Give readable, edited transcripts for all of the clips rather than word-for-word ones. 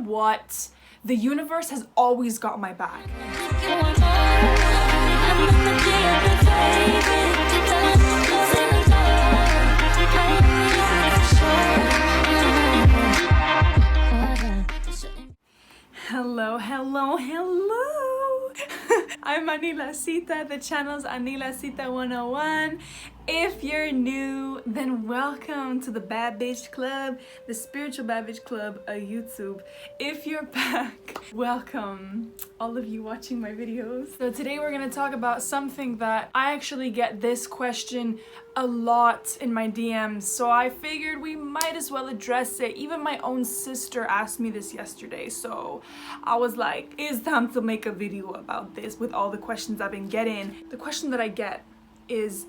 what? The universe has always got my back. Hello, hello, hello. I'm Anila Sita. The channel's Anila Sita 101. If you're new, then welcome to the Bad Bitch Club, the Spiritual Bad Bitch Club of YouTube. If you're back, welcome, all of you watching my videos. So today we're gonna talk about something that I actually get this question a lot in my DMs, so I figured we might as well address it. Even my own sister asked me this yesterday, so I was like, it's time to make a video about this with all the questions I've been getting. The question that I get is,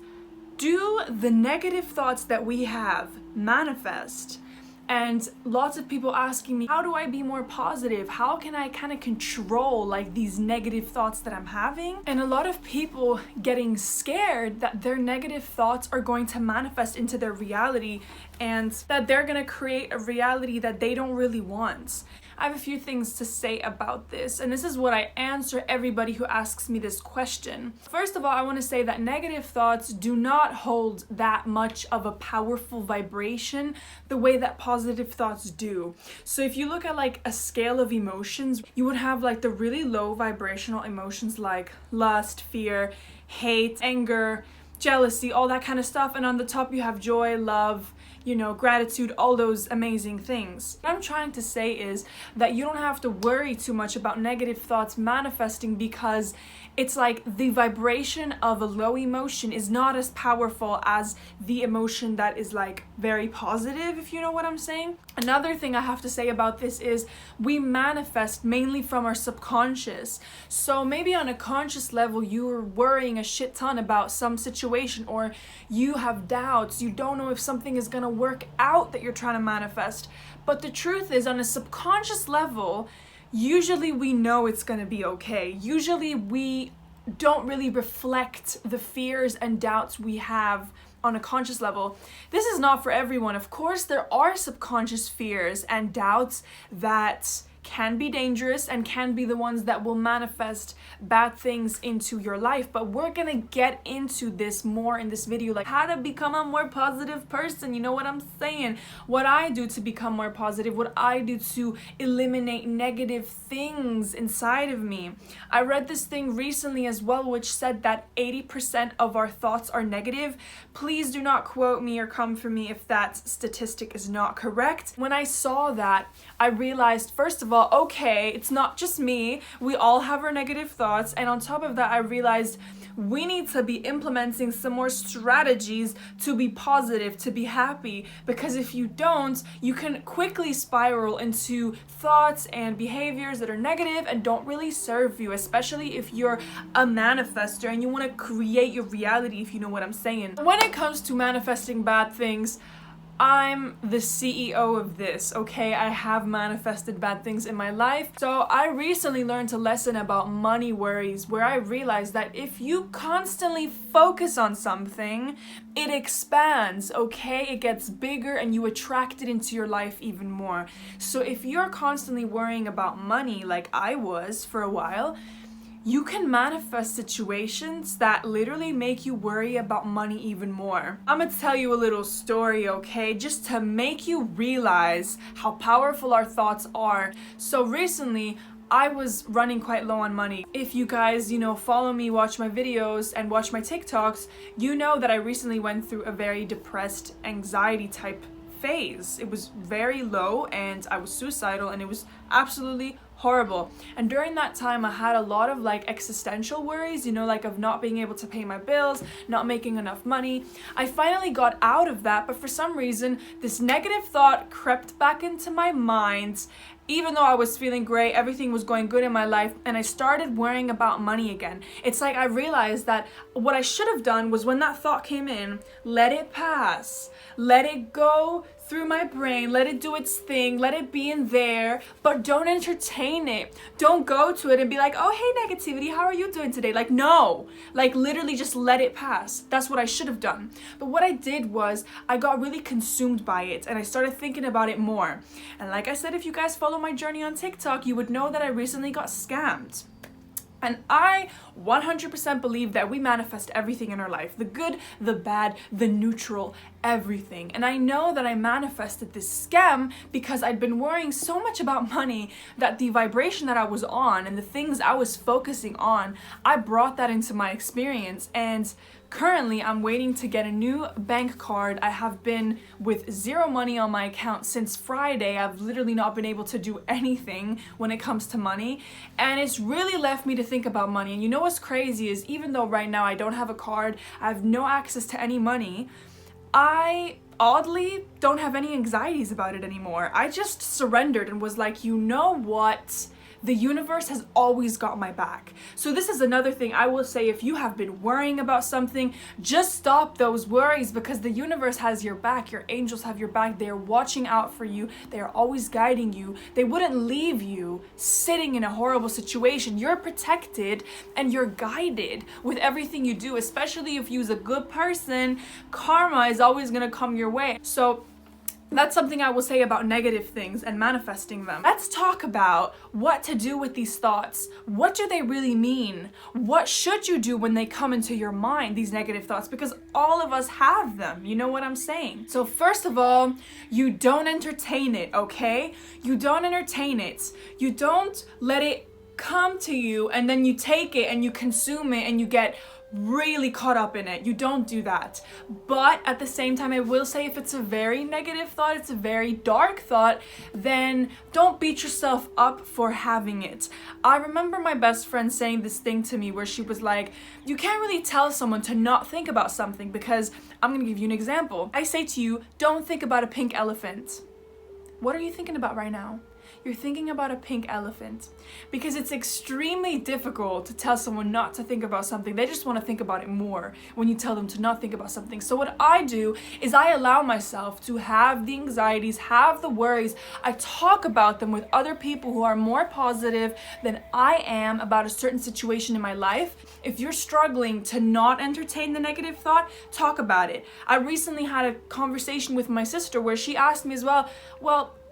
do the negative thoughts that we have manifest? And lots of people asking me, how do I be more positive? How can I kind of control like these negative thoughts that I'm having? And a lot of people getting scared that their negative thoughts are going to manifest into their reality and that they're gonna create a reality that they don't really want. I have a few things to say about this, and this is what I answer everybody who asks me this question. First of all, I want to say that negative thoughts do not hold that much of a powerful vibration the way that positive thoughts do. So if you look at like a scale of emotions, you would have like the really low vibrational emotions like lust, fear, hate, anger, jealousy, all that kind of stuff, and on the top you have joy, love, you know, gratitude, all those amazing things. What I'm trying to say is that you don't have to worry too much about negative thoughts manifesting, because it's like the vibration of a low emotion is not as powerful as the emotion that is like very positive, if you know what I'm saying. Another thing I have to say about this is we manifest mainly from our subconscious. So maybe on a conscious level you're worrying a shit ton about some situation, or you have doubts, you don't know if something is gonna work out that you're trying to manifest. But the truth is, on a subconscious level, usually we know it's gonna be okay. Usually we don't really reflect the fears and doubts we have on a conscious level. This is not for everyone. Of course, there are subconscious fears and doubts that can be dangerous and can be the ones that will manifest bad things into your life. But we're gonna get into this more in this video, like how to become a more positive person. You know what I'm saying? What I do to become more positive, what I do to eliminate negative things inside of me. I read this thing recently as well, which said that 80% of our thoughts are negative. Please do not quote me or come for me if that statistic is not correct. When I saw that, I realized, first of all, okay, it's not just me. We all have our negative thoughts. And on top of that, I realized we need to be implementing some more strategies to be positive, to be happy. Because if you don't, you can quickly spiral into thoughts and behaviors that are negative and don't really serve you, especially if you're a manifester and you want to create your reality, if you know what I'm saying. When it comes to manifesting bad things, I'm the CEO of this, okay? I have manifested bad things in my life. So I recently learned a lesson about money worries, where I realized that if you constantly focus on something, it expands, okay? It gets bigger and you attract it into your life even more. So if you're constantly worrying about money, like I was for a while, you can manifest situations that literally make you worry about money even more. I'm gonna tell you a little story, okay? Just to make you realize how powerful our thoughts are. So recently, I was running quite low on money. If you guys, follow me, watch my videos, and watch my TikToks, you know that I recently went through a very depressed, anxiety type phase. It was very low and I was suicidal, and it was absolutely horrible. And during that time I had a lot of like existential worries, like of not being able to pay my bills, not making enough money. I finally got out of that, but for some reason this negative thought crept back into my mind. Even though I was feeling great, everything was going good in my life, and I started worrying about money again. It's like I realized that what I should have done was, when that thought came in, let it pass, let it go through my brain, let it do its thing, let it be in there, but don't entertain it. Don't go to it and be like, oh, hey, negativity, how are you doing today? Like, no, like literally just let it pass. That's what I should have done. But what I did was I got really consumed by it and I started thinking about it more. And like I said, if you guys follow my journey on TikTok, you would know that I recently got scammed. And I 100% believe that we manifest everything in our life, the good, the bad, the neutral, everything. And I know that I manifested this scam because I'd been worrying so much about money that the vibration that I was on and the things I was focusing on, I brought that into my experience. And currently, I'm waiting to get a new bank card. I have been with zero money on my account since Friday. I've literally not been able to do anything when it comes to money. And it's really left me to think about money. And you know what's crazy is even though right now I don't have a card, I have no access to any money, I oddly don't have any anxieties about it anymore. I just surrendered and was like, you know what? The universe has always got my back. So this is another thing I will say, if you have been worrying about something, just stop those worries because the universe has your back. Your angels have your back. They are watching out for you. They are always guiding you. They wouldn't leave you sitting in a horrible situation. You're protected and you're guided with everything you do, especially if you're a good person. Karma is always going to come your way. So that's something I will say about negative things and manifesting them. Let's talk about what to do with these thoughts. What do they really mean? What should you do when they come into your mind, these negative thoughts? Because all of us have them. You know what I'm saying? So first of all, you don't entertain it, okay? You don't entertain it. You don't let it come to you and then you take it and you consume it and you get really caught up in it. You don't do that. But at the same time, I will say if it's a very negative thought, it's a very dark thought, then don't beat yourself up for having it. I remember my best friend saying this thing to me where she was like, you can't really tell someone to not think about something because I'm gonna give you an example. I say to you, don't think about a pink elephant. What are you thinking about right now? You're thinking about a pink elephant because it's extremely difficult to tell someone not to think about something. They just want to think about it more when you tell them to not think about something. So what I do is I allow myself to have the anxieties, have the worries. I talk about them with other people who are more positive than I am about a certain situation in my life. If you're struggling to not entertain the negative thought, talk about it. I recently had a conversation with my sister where she asked me as well,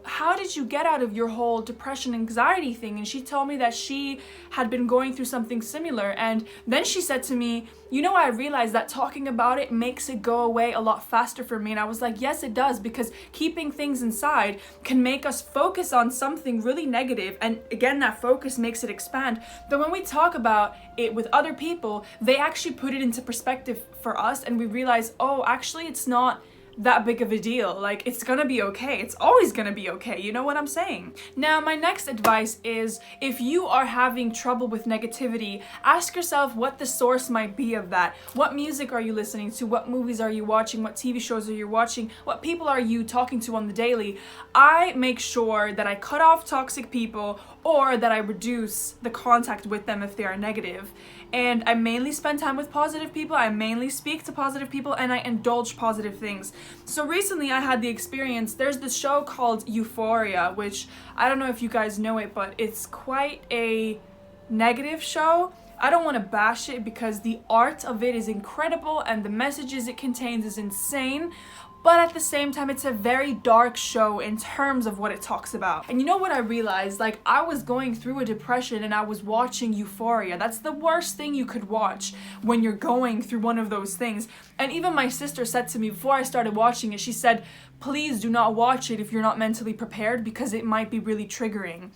how did you get out of your whole depression anxiety thing? And she told me that she had been going through something similar. And then she said to me, you know, I realized that talking about it makes it go away a lot faster for me. And I was like, yes, it does, because keeping things inside can make us focus on something really negative. And again, that focus makes it expand. But when we talk about it with other people, they actually put it into perspective for us. And we realize, oh, actually, it's not that big of a deal. Like, it's gonna be okay. It's always gonna be okay. You know what I'm saying? Now, my next advice is if you are having trouble with negativity, ask yourself what the source might be of that. What music are you listening to? What movies are you watching? What TV shows are you watching? What people are you talking to on the daily? I make sure that I cut off toxic people or that I reduce the contact with them if they are negative. And I mainly spend time with positive people. I mainly speak to positive people and I indulge positive things. So recently I had the experience, there's this show called Euphoria, which I don't know if you guys know it, but it's quite a negative show. I don't want to bash it because the art of it is incredible and the messages it contains is insane. But at the same time, it's a very dark show in terms of what it talks about. And you know what I realized? Like, I was going through a depression and I was watching Euphoria. That's the worst thing you could watch when you're going through one of those things. And even my sister said to me before I started watching it, she said, please do not watch it if you're not mentally prepared because it might be really triggering.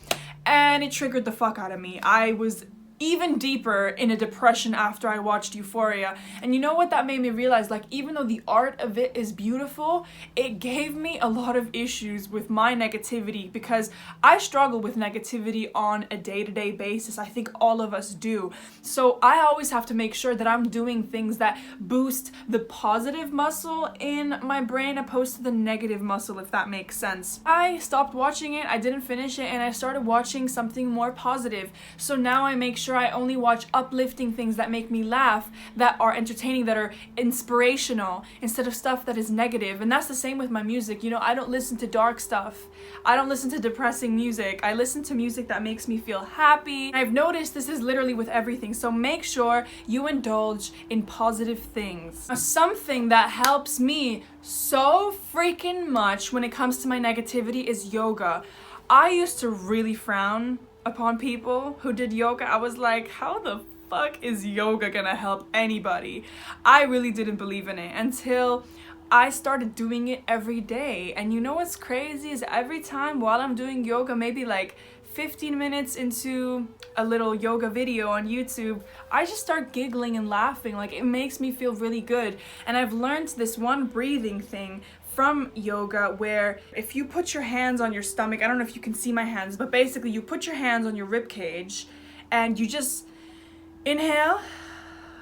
And it triggered the fuck out of me. I was even deeper in a depression after I watched Euphoria. And you know what that made me realize? Like, even though the art of it is beautiful, it gave me a lot of issues with my negativity because I struggle with negativity on a day-to-day basis. I think all of us do. So I always have to make sure that I'm doing things that boost the positive muscle in my brain opposed to the negative muscle, if that makes sense. I stopped watching it, I didn't finish it, and I started watching something more positive. So now I make sure sure I only watch uplifting things that make me laugh, that are entertaining, that are inspirational, instead of stuff that is negative. And that's the same with my music. You know, I don't listen to dark stuff. I don't listen to depressing music. I listen to music that makes me feel happy. I've noticed this is literally with everything. So make sure you indulge in positive things. Now, something that helps me so freaking much when it comes to my negativity is yoga. I used to really frown upon people who did yoga. I was like, how the fuck is yoga gonna help anybody? I really didn't believe in it until I started doing it every day. And you know what's crazy is every time while I'm doing yoga, maybe like 15 minutes into a little yoga video on YouTube, I just start giggling and laughing. Like, it makes me feel really good. And I've learned this one breathing thing from yoga where if you put your hands on your stomach, I don't know if you can see my hands, but basically you put your hands on your rib cage and you just inhale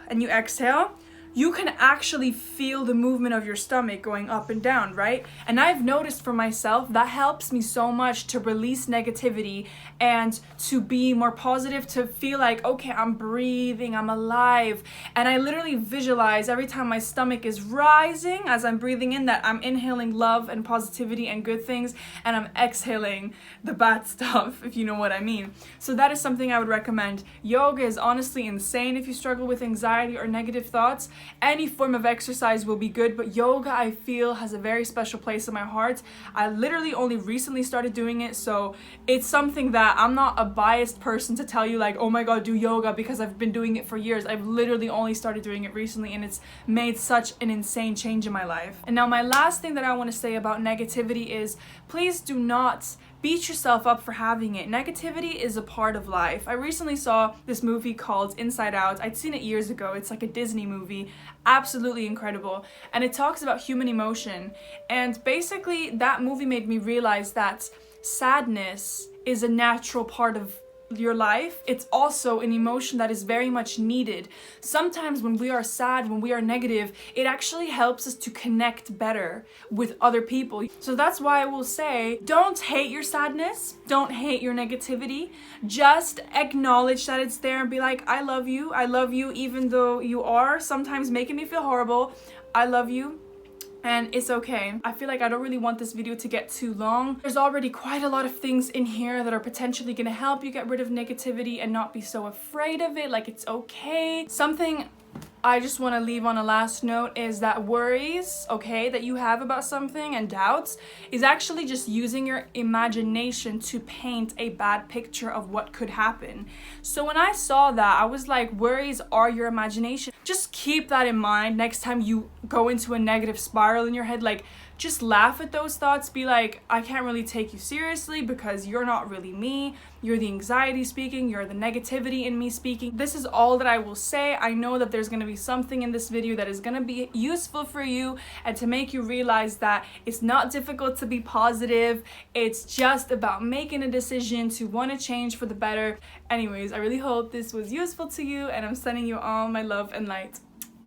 and you exhale, you can actually feel the movement of your stomach going up and down, right? And I've noticed for myself that helps me so much to release negativity and to be more positive, to feel like, okay, I'm breathing, I'm alive. And I literally visualize every time my stomach is rising as I'm breathing in, that I'm inhaling love and positivity and good things, and I'm exhaling the bad stuff, if you know what I mean. So that is something I would recommend. Yoga is honestly insane if you struggle with anxiety or negative thoughts. Any form of exercise will be good, but yoga, I feel, has a very special place in my heart. I literally only recently started doing it, so it's something that I'm not a biased person to tell you like, oh my god, do yoga, because I've been doing it for years. I've literally only started doing it recently, and it's made such an insane change in my life. And now my last thing that I want to say about negativity is, please do not beat yourself up for having it. Negativity is a part of life. I recently saw this movie called Inside Out. I'd seen it years ago. It's like a Disney movie. Absolutely incredible. And it talks about human emotion. And basically that movie made me realize that sadness is a natural part of your life. It's also an emotion that is very much needed. Sometimes when we are sad, when we are negative, it actually helps us to connect better with other people. So that's why I will say, don't hate your sadness, don't hate your negativity, just acknowledge that it's there and be like, I love you even though you are sometimes making me feel horrible. I love you. And it's okay. I feel like I don't really want this video to get too long. There's already quite a lot of things in here that are potentially gonna help you get rid of negativity and not be so afraid of it. Like, it's okay. Something I just want to leave on a last note is that worries, okay, that you have about something and doubts is actually just using your imagination to paint a bad picture of what could happen. So when I saw that, I was like, worries are your imagination. Just keep that in mind next time you go into a negative spiral in your head. Like, just laugh at those thoughts. Be like, I can't really take you seriously because you're not really me. You're the anxiety speaking. You're the negativity in me speaking. This is all that I will say. I know that there's going to be something in this video that is going to be useful for you and to make you realize that it's not difficult to be positive. It's just about making a decision to want to change for the better. Anyways, I really hope this was useful to you, and I'm sending you all my love and light.